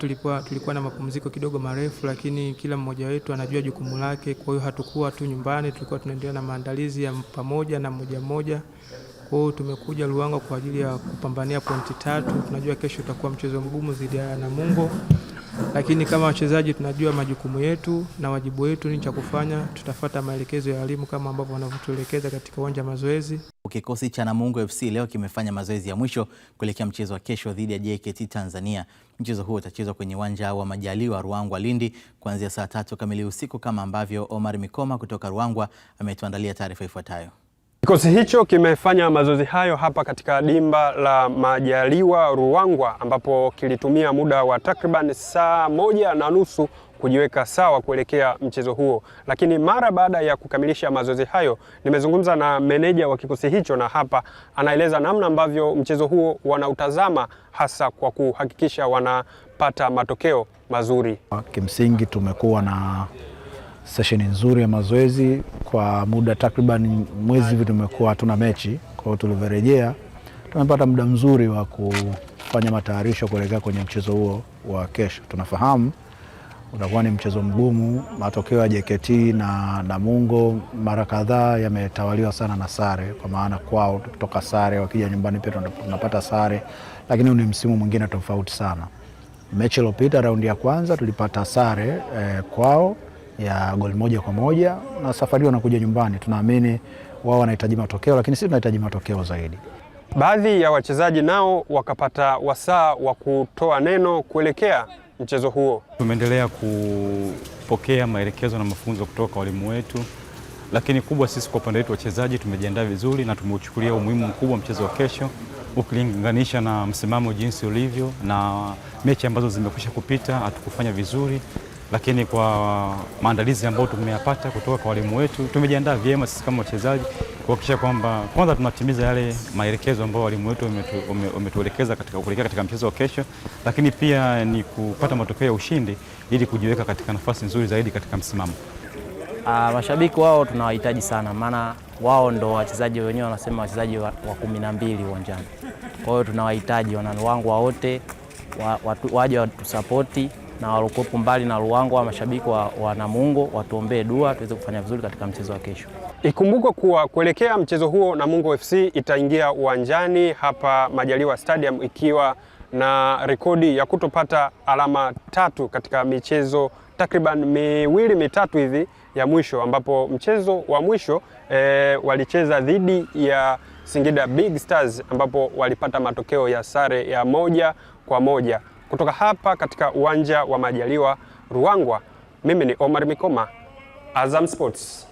tulikuwa na mapumziko kidogo marefu, lakini kila mmoja wetu anajua jukumu lake. Kwa hiyo hatukuwa tu nyumbani, tulikuwa tunaendelea na maandalizi ya pamoja na mmoja. Kwa hiyo tumekuja Ruangwa kwa ajili ya kupambania pointi 3. Tunajua kesho utakuwa mchezo mgumu dhidi ya Namungo, lakini kama wachezaji tunajua majukumu yetu na wajibu wetu ni cha kufanya. Tutafuata maelekezo ya walimu kama ambavyo wanavyotuelekeza katika uwanja mazoezi. Kikosi cha Namungo FC leo kimefanya mazoezi ya mwisho kuelekea mchezo wa kesho dhidi ya JKT Tanzania. Mchezo huo utachezwa kwenye uwanja wa Majaliwa Ruangwa Lindi kuanzia saa 3 kamili usiku, kama ambavyo Omar Mikoma kutoka Ruangwa ametuandalia taarifa ifuatayo. Kikosi hicho kimefanya mazoezi hayo hapa katika dimba la Majaliwa Ruangwa, ambapo kilitumia muda wa takriban saa 1.5 kujiweka sawa kuelekea mchezo huo. Lakini mara baada ya kukamilisha mazoezi hayo, nimezungumza na meneja wa kikosi hicho, na hapa anaeleza namna ambavyo mchezo huo wanautazama, hasa kwa kuhakikisha wanapata matokeo mazuri. Kimsingi tumekuwa na session nzuri ya mazoezi kwa muda takriban mwezi hivi, tumekuwa hatuna mechi. Kwa hiyo tulivyorejea tumepata muda mzuri wa kufanya matayarisho kuelekea kwenye mchezo huo wa kesho. Tunafahamu utakuwa ni mchezo mgumu. Matokeo ya JKT na Namungo mara kadhaa yametawaliwa sana na sare, kwa maana kwao kutoka sare, wakija nyumbani pia tunapata sare, lakini ni msimu mwingine tofauti sana. Mechi iliyopita raundi ya kwanza tulipata sare kwao ya goli 1-1, na safari wanakuja nyumbani. Tunaamini wao wanahitaji matokeo, lakini sisi tunahitaji matokeo zaidi. Baadhi ya wachezaji nao wakapata wasaa wa kutoa neno kuelekea mchezo huo. Tumeendelea kupokea maelekezo na mafunzo kutoka kwa walimu wetu, lakini kubwa sisi kwa upande wetu wachezaji tumejiandaa vizuri na tumeuchukulia umuhimu mkubwa mchezo wa kesho, ukilinganisha na msimamo jinsi ulivyo na mechi ambazo zimekwisha kupita hatukufanya vizuri, lakini kwa maandalizi ambayo tumeyapata kutoka kwa walimu wetu tumejiandaa vyema sisi kama wachezaji kuhakikisha kwamba kwanza tunatimiza yale maelekezo ambayo walimu wetu wametuelekeza kuelekea katika mchezo wa kesho, lakini pia ni kupata matokeo ya ushindi ili kujiweka katika nafasi nzuri zaidi katika msimamo. Mashabiki wao tunawahitaji sana, maana wao ndo wachezaji wenyewe, wanasema wachezaji wa 12 uwanjani. Kwa hiyo tunawahitaji wanaruangwa wote waje watusapoti, na walokuwepo mbali na Ruangwa, mashabiki wa Namungo watuombee dua tuweze kufanya vizuri katika mchezo wa kesho. Ikumbukwe kuwa kuelekea mchezo huo Namungo FC itaingia uwanjani hapa Majaliwa Stadium ikiwa na rekodi ya kutopata alama 3 katika michezo takriban 2-3 hivi ya mwisho, ambapo mchezo wa mwisho walicheza dhidi ya Singida Big Stars ambapo walipata matokeo ya sare ya 1-1. Kutoka hapa katika uwanja wa Majaliwa Ruangwa, mimi ni Omar Mikoma, Azam Sports.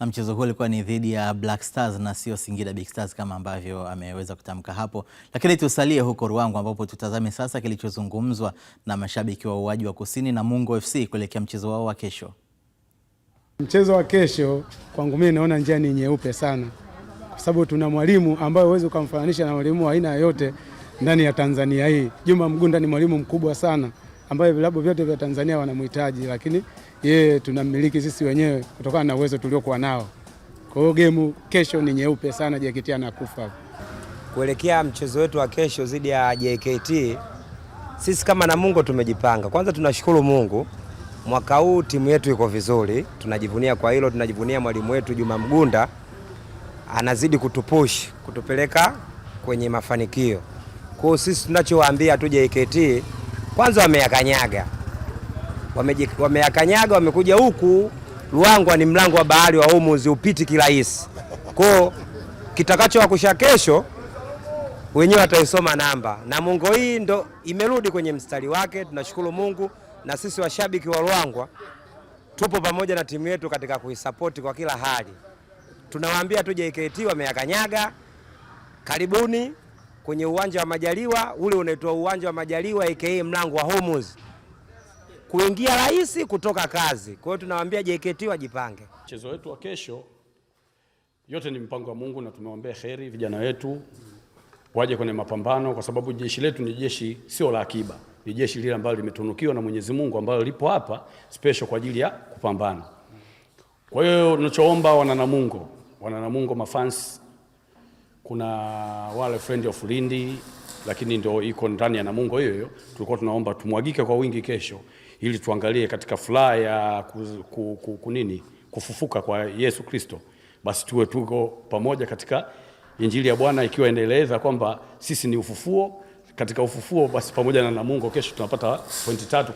Na mchezo huu ulikuwa ni dhidi ya Black Stars na sio Singida Big Stars kama ambavyo ameweza kutamka hapo. Lakini tusalie huko Ruangwa ambapo tutazame sasa kilichozungumzwa na mashabiki wa Uwaji wa Kusini na Namungo FC kuelekea mchezo wao wa kesho. Mchezo wa kesho kwangu mimi naona njia ni nyeupe sana, kwa sababu tuna mwalimu ambaye huwezi kumfananisha na mwalimu wa aina yote ndani ya Tanzania hii. Juma Mgunda ni mwalimu mkubwa sana ambaye vilabu vyote vya Tanzania wanamhitaji, lakini yeye tunamiliki sisi wenyewe kutokana na uwezo tuliokuwa nao. Kwa hiyo game kesho ni nyeupe sana, JKT anakufa. Kuelekea mchezo wetu wa kesho dhidi ya JKT, sisi kama Namungo tumejipanga. Kwanza tunashukuru Mungu, mwaka huu timu yetu iko vizuri, tunajivunia kwa hilo, tunajivunia mwalimu wetu Juma Mgunda anazidi kutupush, kutupeleka kwenye mafanikio. Kwa hiyo sisi tunachowaambia tu JKT, kwanza wameyakanyaga, wamekuja huku Ruangwa ni mlango wa bahari wa Hormuz, upiti kirahisi. Kwa hiyo kitakachowakusha kesho wenyewe wataisoma namba. Namungo hii ndo imerudi kwenye mstari wake, tunashukuru Mungu, na sisi washabiki wa Ruangwa tupo pamoja na timu yetu katika kuisupport kwa kila hali. Tunawaambia tu JKT wameyakanyaga, karibuni kwenye uwanja wa Majaliwa, ule unaitwa uwanja wa Majaliwa aka mlango wa Hormuz. Kuingia rahisi, kutoka kazi. Kwa hiyo tunawaambia JKT wajipange. Mchezo wetu wa kesho yote ni mpango wa Mungu, na tumeombea kheri vijana wetu waje kwenye mapambano, kwa sababu jeshi letu ni jeshi sio la akiba. Ni jeshi lile ambalo limetunukiwa na Mwenyezi Mungu, ambalo lipo hapa special kwa ajili ya kupambana. Kwa hiyo tunachoomba wana Namungo mafans, kuna wale friend of Lindi, lakini ndio iko ndani ya Namungo hiyo. Tulikuwa tunaomba tumwagike kwa wingi kesho ili tuangalie katika furaha ya kufufuka kwa Yesu Kristo. Basi tuko pamoja katika Injili ya Bwana ikiwa endeleza kwamba sisi ni ufufuo. Katika ufufuo basi pamoja na Namungo kesho tunapata pointi 3.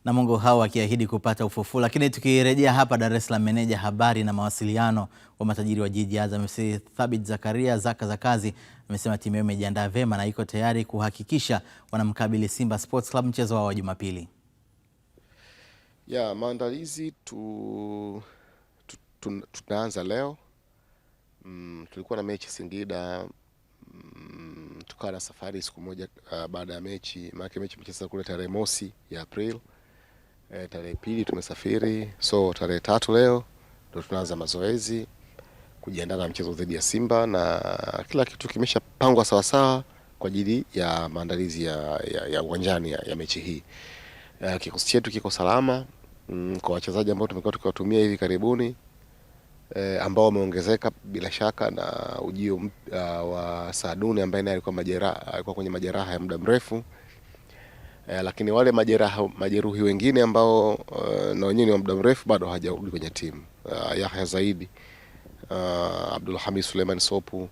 Namungo hao wakiahidi kupata ufufuo. Lakini tukirejea hapa Dar es Salaam, meneja habari na mawasiliano wa matajiri wa jiji Azam FC Thabit Zakaria Zaka za kazi amesema timu yao imejiandaa vema na iko tayari kuhakikisha wanamkabili Simba Sports Club mchezo wao wa Jumapili. Maandalizi tunaanza leo. Tulikuwa na mechi Singida, tukawa na safari siku moja baada ya mechi. Maana mechi mcheza kule tarehe 1 ya April. Tarehe 2 tumesafiri, so tarehe 3 leo ndio tunaanza mazoezi kujiandaa na mchezo dhidi ya Simba, na kila kitu kimeshapangwa sawa sawa kwa ajili ya maandalizi ya uwanjani ya mechi hii. Kikosi chetu kiko salama, kwa wachezaji ambao tumekuwa tukiwatumia hivi karibuni ambao wameongezeka bila shaka na ujio wa Saaduni ambaye naye alikuwa kwenye majeraha ya muda mrefu. Lakini wale majeruhi wengine ambao na wenyewe ni wa muda mrefu bado hawajarudi kwenye timu. Yahya Zaidi, Abdul Hamid Suleiman Sopu,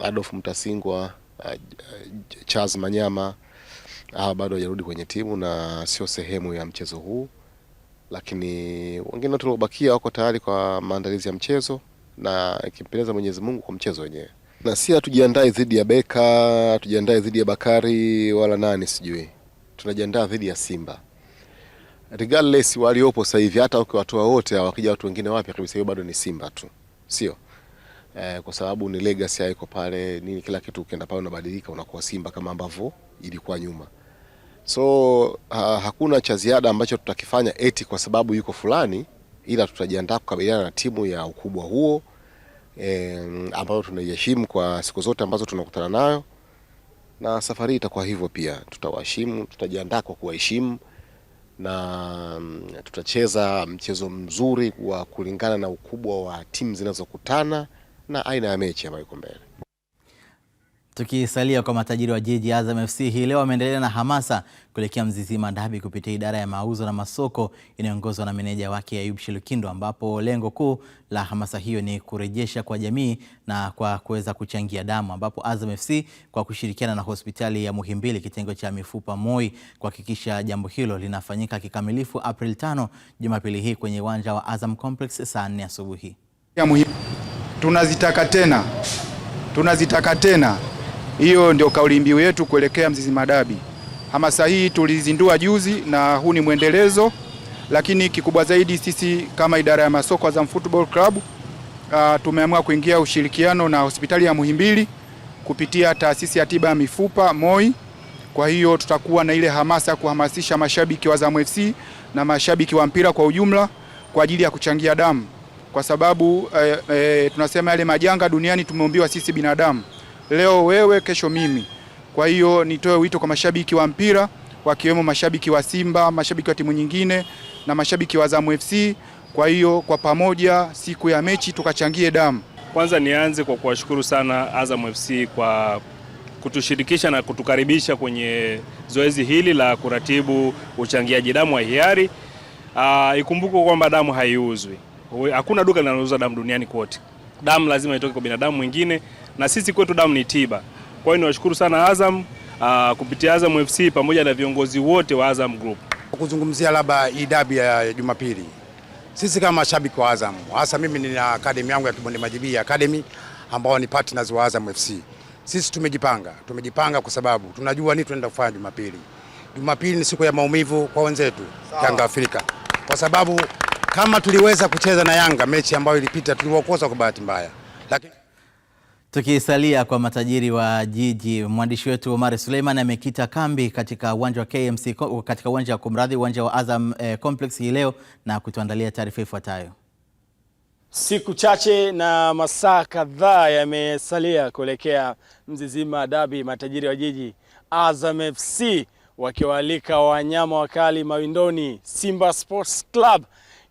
Adolf Mtasingwa, Charles Manyama, hawa bado hawajarudi kwenye timu na sio sehemu ya mchezo huu. Lakini wengine tuliobakia wako tayari kwa maandalizi ya mchezo na ikimpendeza Mwenyezi Mungu kwa mchezo wenyewe. Na si hatujiandae dhidi ya Beka, tujiandae dhidi ya Bakari wala nani sijui. Tunajiandaa dhidi ya Simba. Regardless waliopo sasa hivi, hata ukiwatoa wote wakija watu wengine wapya kabisa, hiyo bado ni Simba tu. Sio? Kwa sababu ni legacy haiko pale, nini kila kitu ukienda pale unabadilika unakuwa Simba kama ambavyo ilikuwa nyuma. So hakuna cha ziada ambacho tutakifanya eti kwa sababu yuko fulani, ila tutajiandaa kukabiliana na timu ya ukubwa huo ambayo tunaiheshimu kwa siku zote ambazo tunakutana nayo, na safari itakuwa hivyo pia. Tutawaheshimu, tutajiandaa kwa kuwaheshimu, na tutacheza mchezo mzuri wa kulingana na ukubwa wa timu zinazokutana na aina ya mechi ambayo iko mbele. Tukisalia kwa matajiri wa jiji, Azam FC hii leo wameendelea na hamasa kuelekea Mzizima Dabi kupitia idara ya mauzo na masoko inayoongozwa na meneja wake Ayub Shilukindo, ambapo lengo kuu la hamasa hiyo ni kurejesha kwa jamii na kwa kuweza kuchangia damu, ambapo Azam FC kwa kushirikiana na hospitali ya Muhimbili kitengo cha mifupa MOI kuhakikisha jambo hilo linafanyika kikamilifu April 5 Jumapili hii kwenye uwanja wa Azam Complex saa 4 asubuhi. Tunazitaka tena. Hiyo ndio kauli mbiu yetu kuelekea Mzizima Dabi. Hamasa hii tulizindua juzi na huu ni mwendelezo, lakini kikubwa zaidi sisi kama idara ya masoko Azam Football Club tumeamua kuingia ushirikiano na hospitali ya Muhimbili kupitia taasisi ya tiba ya mifupa MOI. Kwa hiyo tutakuwa na ile hamasa kuhamasisha mashabiki wa Azam FC na mashabiki wa mpira kwa ujumla kwa ajili ya kuchangia damu, kwa sababu tunasema yale majanga duniani tumeumbiwa sisi binadamu. Leo wewe, kesho mimi. Kwa hiyo nitoe wito kwa mashabiki wa mpira, wakiwemo mashabiki wa Simba, mashabiki wa timu nyingine na mashabiki wa Azam FC. Kwa hiyo kwa pamoja siku ya mechi tukachangie damu. Kwanza nianze kwa kuwashukuru sana Azam FC kwa kutushirikisha na kutukaribisha kwenye zoezi hili la kuratibu uchangiaji damu wa hiari. Ikumbuke kwamba damu haiuzwi. Hakuna duka linalouza damu duniani kote. Damu lazima itoke kwa binadamu mwingine, na sisi kwetu damu ni tiba. Kwa hiyo niwashukuru sana Azam kupitia Azam FC pamoja na viongozi wote wa Azam Group. Kuzungumzia labda hii dabi ya Jumapili. Sisi kama mashabiki wa Azam, hasa mimi nina academy yangu ya Kibonde Majibi Academy ambao ni partners wa Azam FC. Sisi tumejipanga kwa sababu tunajua nini tunaenda kufanya Jumapili. Jumapili ni siku ya maumivu kwa wenzetu Yanga Afrika. Kwa sababu kama tuliweza kucheza na Yanga mechi ambayo ilipita tuliwakosa kwa bahati mbaya. Lakini tukisalia kwa matajiri wa jiji, mwandishi wetu Omar Suleiman amekita kambi katika uwanja wa KMC, katika uwanja wa Azam Complex hii leo na kutuandalia taarifa ifuatayo. Siku chache na masaa kadhaa yamesalia kuelekea Mzizima Dabi, matajiri wa jiji Azam FC wakiwaalika wanyama wakali mawindoni Simba Sports Club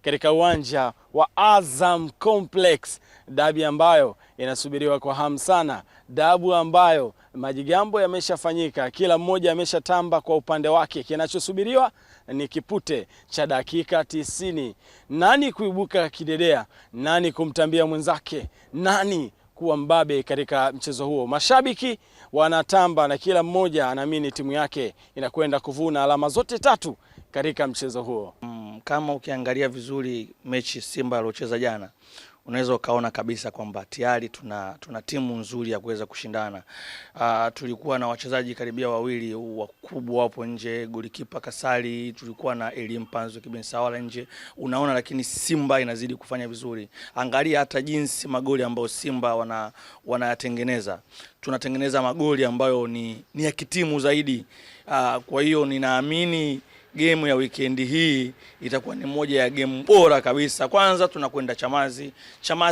katika uwanja wa Azam Complex. Dabi ambayo inasubiriwa kwa hamu sana, dabu ambayo majigambo yameshafanyika, kila mmoja ameshatamba kwa upande wake. Kinachosubiriwa ni kipute cha dakika 90. Nani kuibuka kidedea, nani kumtambia mwenzake, nani kuwa mbabe katika mchezo huo. Mashabiki wanatamba na kila mmoja anaamini timu yake inakwenda kuvuna alama zote 3 katika mchezo huo. Kama ukiangalia vizuri mechi Simba aliocheza jana, unaweza ukaona kabisa kwamba tayari tuna timu nzuri ya kuweza kushindana. Tulikuwa na wachezaji karibia wawili wakubwa hapo nje, golikipa Kasali, tulikuwa na Elim Panzo Kibensawala nje. Unaona, lakini Simba inazidi kufanya vizuri. Angalia hata jinsi magoli ambayo Simba wanayatengeneza. Tunatengeneza magoli ambayo ni ya kitimu zaidi. Kwa hiyo ninaamini game ya weekend hii itakuwa ni moja ya game bora kabisa. Kwanza tunakwenda Chamazi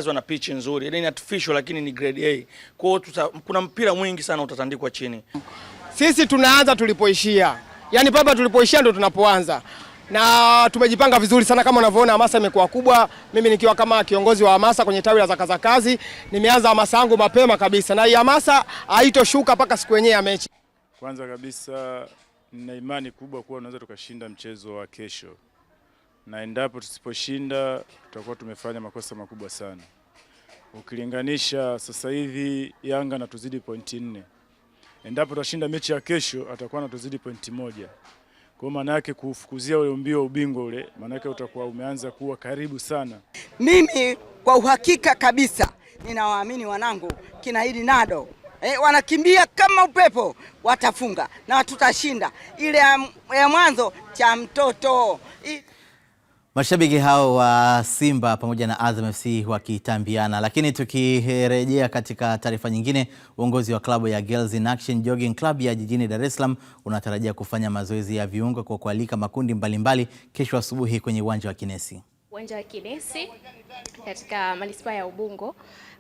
wana pitch nzuri. Ni artificial lakini ni grade A. Kwa hiyo kuna mpira mwingi sana utatandikwa chini. Sisi tunaanza tulipoishia. Yaani papa tulipoishia ndo tunapoanza. Na tumejipanga vizuri sana, kama unavyoona hamasa imekuwa kubwa. Mimi nikiwa kama kiongozi wa hamasa kwenye tawi la Zakaza Kazi, nimeanza hamasa yangu mapema kabisa. Na hii hamasa haitoshuka mpaka siku yenyewe ya mechi. Kwanza kabisa nina imani kubwa kuwa tunaweza tukashinda mchezo wa kesho, na endapo tusiposhinda tutakuwa tumefanya makosa makubwa sana. Ukilinganisha sasa hivi Yanga na tuzidi pointi 4, endapo tutashinda mechi ya kesho atakuwa na tuzidi pointi 1. Kwa maana yake kufukuzia ule mbio ubingwa ule, maana yake utakuwa umeanza kuwa karibu sana. Mimi kwa uhakika kabisa ninawaamini wanangu kina Idi Nado. Wanakimbia kama upepo, watafunga na tutashinda. Ile ya mwanzo cha mtoto. Mashabiki hao wa Simba pamoja na Azam FC wakitambiana. Lakini tukirejea katika taarifa nyingine, uongozi wa klabu ya Girls in Action Jogging Club ya jijini Dar es Salaam unatarajia kufanya mazoezi ya viungo kwa kualika makundi mbalimbali kesho asubuhi kwenye uwanja wa Kinesi. Uwanja wa Kinesi katika manispaa ya Ubungo.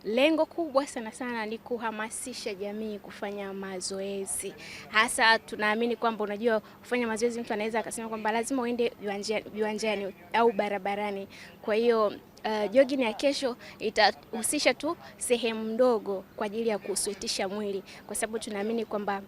Lengo kubwa sana ni kuhamasisha jamii kufanya mazoezi. Hasa tunaamini kwamba unajua kufanya mazoezi mtu anaweza akasema kwamba lazima uende viwanjani au barabarani. Kwa hiyo jogging ya kesho itahusisha tu sehemu ndogo kwa ajili ya kuswetisha mwili, kwa sababu tunaamini kwamba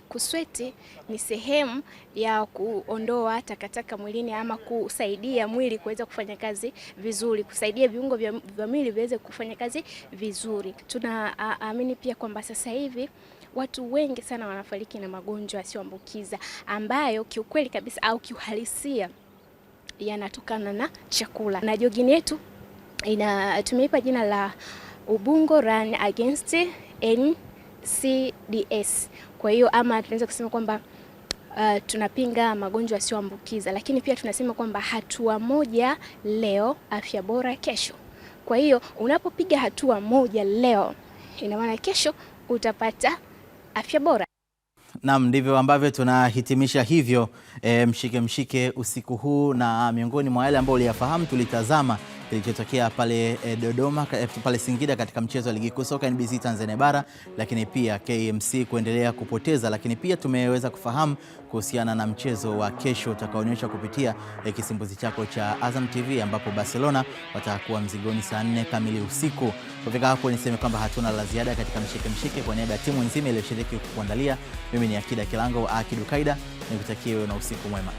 kusweti ni sehemu ya kuondoa takataka mwilini ama kusaidia mwili kuweza kufanya kazi vizuri, kusaidia viungo vya mwili viweze kufanya kazi vizuri. Tunaamini pia kwamba sasa hivi watu wengi sana wanafariki na magonjwa yasiyoambukiza ambayo kiukweli kabisa au kiuhalisia yanatokana na chakula. Na jogging yetu tumeipa jina la Ubungo Run Against NCDs. Kwa hiyo ama tunaweza kusema kwamba tunapinga magonjwa yasiyoambukiza, lakini pia tunasema kwamba hatua moja leo, afya bora kesho. Kwa hiyo unapopiga hatua moja leo, ina maana kesho utapata afya bora. Naam, ndivyo ambavyo tunahitimisha hivyo mshike usiku huu, na miongoni mwa yale ambao uliyafahamu tulitazama kilichotokea pale Dodoma, pale Singida katika mchezo wa ligi kuu soka NBC Tanzania bara, lakini pia KMC kuendelea kupoteza, lakini pia tumeweza kufahamu kuhusiana na mchezo wa kesho utakaoonyeshwa kupitia kisimbuzi chako cha Azam TV, ambapo Barcelona watakuwa mzigoni saa 4 kamili usiku. Kufika hapo niseme kwamba hatuna la ziada katika mshike. Kwa niaba ya timu nzima iliyoshiriki kukuandalia, mimi ni Akida Kilango, Akidu Kaida, nikutakie na usiku mwema.